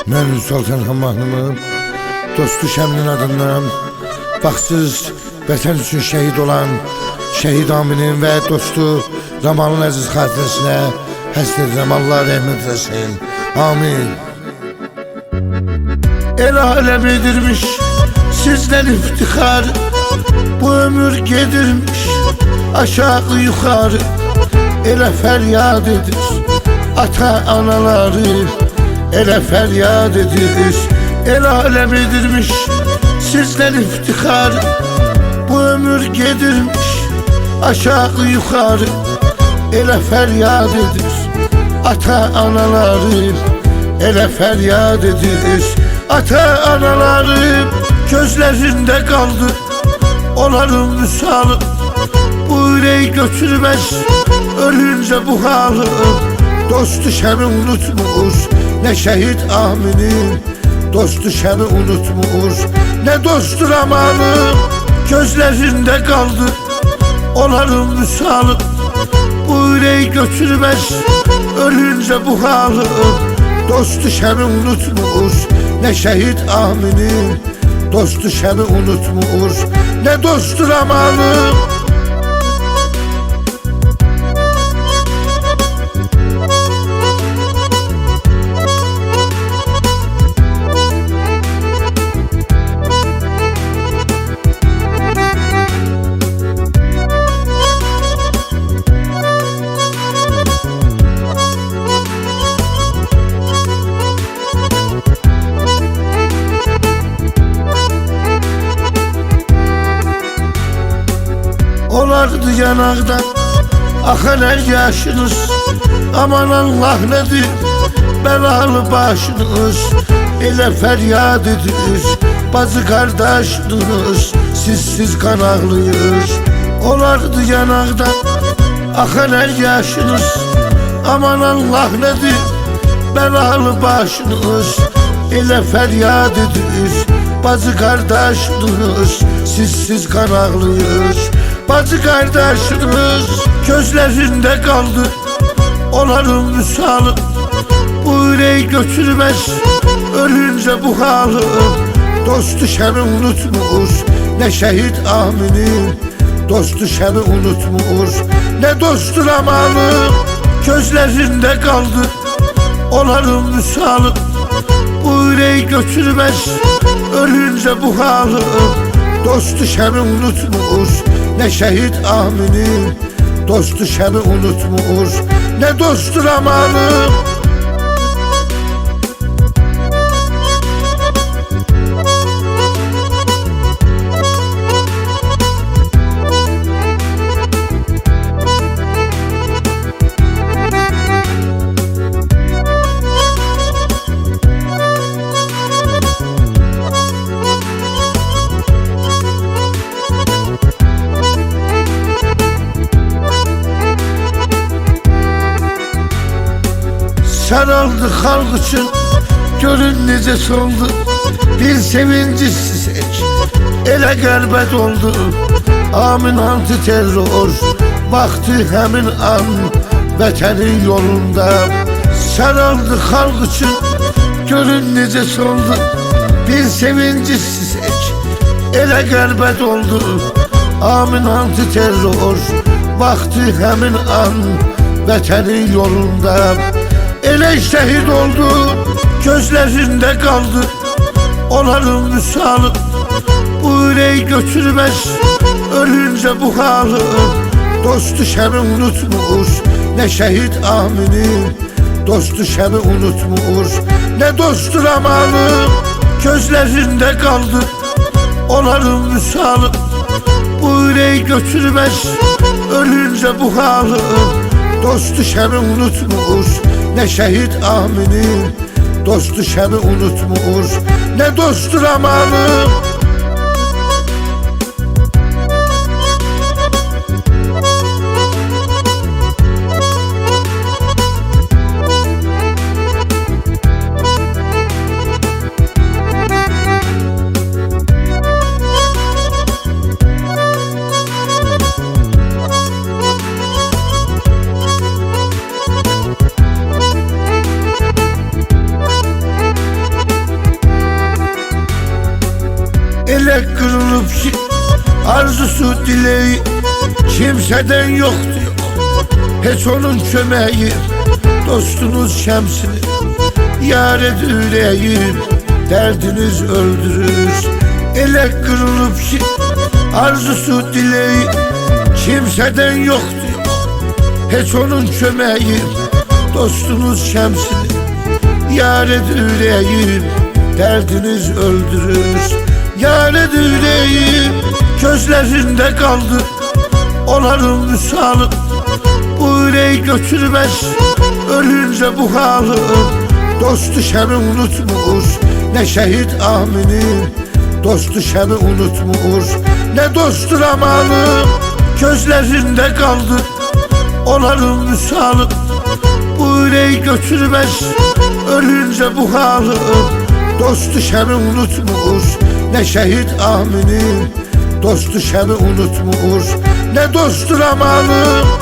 Mən Sultan Hammahnımım, dostu Şəminin adından, baxsız vətən üçün şəhid olan şəhid Aminin və dostu Ramalın əziz xatirəsinə həsr edirəm. Allah rəhmət eləsin. Amin. El alem edirmiş sizden iftihar, bu ömür gedirmiş aşağı yukarı. Ele feryat edir ata anaları, ele feryat edir. El alem edirmiş sizden iftihar, bu ömür gedirmiş aşağı yukarı. Ele feryat edir ata anaları, ele feryat edir. Ata anaları gözlerinde kaldı onların müsalı, bu yüreği götürmez ölünce bu halı. Dostu Şem'i unutmuş ne şehit Amin'in, dostu Şem'i unutmuş ne dostu Ramal'ın. Gözlerinde kaldı onların müsalı, bu yüreği götürmez ölünce bu halı. Dostu Şem'i unutmuş ne şehit Amin'in, dostu Şem'i unutmuş ne dostu Ramal'ın. Olardı yanaktan akan her yaşınız, aman Allah nedir belalı başınız. Ele feryat edir bazı kardeşiniz, sizsiz kan ağlıyız. Olardı yanaktan akan her yaşınız, aman Allah nedir belalı başınız. Ele feryat edir bazı kardeşiniz, sizsiz kan ağlıyız. Bazı kardeşiniz gözlerinde kaldı onların müsalı, bu yüreği götürmez ölünce bu halı. Dostu Şem'i unutmuş ne şehit Amin'in, dostu Şem'i unutmuş ne dostu Ramal'ın. Gözlerinde kaldı onların müsalı, bu yüreği götürmez ölünce bu halı. Dostu Şem'i unutmuş ne şehit Amin'in, dostu Şem'i unutmuş ne dostu Ramal'ın. Sarıldı halk için görün nece soldu, bir sevinci sisek ele gelbet oldu. Amin anti terör baktı hemin an vetenin yolunda. Sarıldı halk için görün nece soldu, bir sevinci sisek ele gelbet oldu. Amin anti terör baktı hemin an vetenin yolunda. Ele şehit oldu gözlerinde kaldı onların müsalı, bu yüreği götürmez ölünce bu halı. Dostu Şem'i unutmuş ne şehit Amin'in, dostu Şem'i unutmuş ne dostu Ramal'ın. Gözlerinde kaldı onların müsalı, bu yüreği götürmez ölünce bu halı. Dostu Şem'i unutmuş ne şehit Amin'in, dostu Şem'i unutmuş ne dostu Ramal'ın. arzusu dileği kimseden yoktu yok. Hiç onun kömeği dostunuz Şemsini yar edileyim, derdiniz öldürür. Ele kırılıp ki arzusu dileği kimseden yoktu yok. Hiç onun kömeği dostunuz Şemsini yar edileyim, derdiniz öldürür. Yar edileyim, gözlerinde kaldı onların müsalı. Bu yüreği götürmez ölünce bu halı. Dostu Şem'i unutmuş ne şehit Amin'in, dostu Şem'i unutmuş ne dostu Ramal'ın. Gözlerinde kaldı onların müsalı. Bu yüreği götürmez ölünce bu halı. Dostu Şem'i unutmuş ne şehit Amin'in, dostu Şem'i unutmuş ne dostu Ramal'ın.